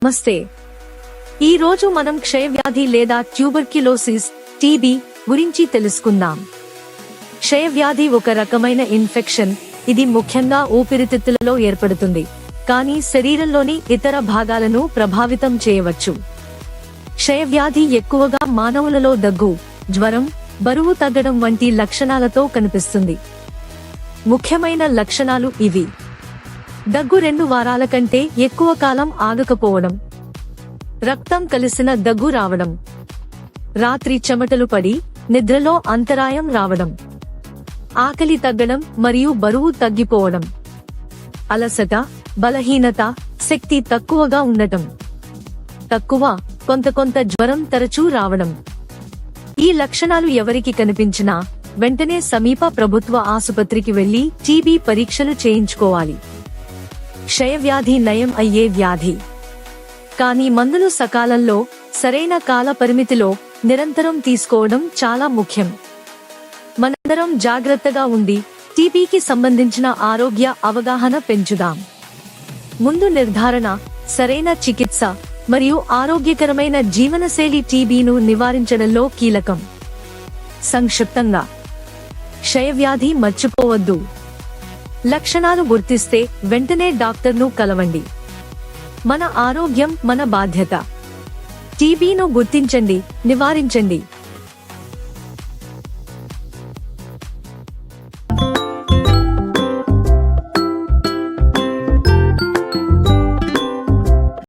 నమస్తే. ఈ రోజు మనం క్షయవ్యాధి లేదా ట్యూబర్క్యులోసిస్ టీబీ గురించి తెలుసుకుందాం. క్షయవ్యాధి ఒక రకమైన ఇన్ఫెక్షన్. ఇది ముఖ్యంగా ఊపిరితిత్తులలో ఏర్పడుతుంది, కానీ శరీరంలోని ఇతర భాగాలను ప్రభావితం చేయవచ్చు. క్షయవ్యాధి ఎక్కువగా మానవులలో దగ్గు, జ్వరం, బరువు తగ్గడం వంటి లక్షణాలతో కనిపిస్తుంది. ముఖ్యమైన లక్షణాలు ఇవి: దగ్గు 2 వారాల కంటే ఎక్కువ కాలం ఆగకపోవడం, రక్తం కలిసిన దగ్గు రావడం, రాత్రి చెమటలు పడి నిద్రలో అంతరాయం రావడం, ఆకలి తగ్గడం మరియు బరువు తగ్గిపోవడం, అలసట, బలహీనత, శక్తి తక్కువగా ఉండటం, తక్కువ కొంత జ్వరం తరచూ రావడం. ఈ లక్షణాలు ఎవరికి కనిపించినా వెంటనే సమీప ప్రభుత్వ ఆసుపత్రికి వెళ్లి టీబీ పరీక్షలు చేయించుకోవాలి. క్షయవ్యాధి నయం అయ్యే వ్యాధి, కానీ మందులు సకాలంలో, సరైన కాల పరిమితిలో నిరంతరం తీసుకోవడం చాలా ముఖ్యం. మనందరం జాగ్రత్తగా ఉండి టీబీకి సంబంధించిన ఆరోగ్య అవగాహన పెంచుదాం. ముందు నిర్ధారణ, సరైన చికిత్స మరియు ఆరోగ్యకరమైన జీవనశైలి టీబీను నివారించడంలో కీలకం. సంక్షిప్తంగా, క్షయవ్యాధి మర్చిపోవద్దు. లక్షణాలు గుర్తిస్తే వెంటనే డాక్టర్ను కలవండి. మన ఆరోగ్యం మన బాధ్యత. టీబీను గుర్తించండి, నివారించండి.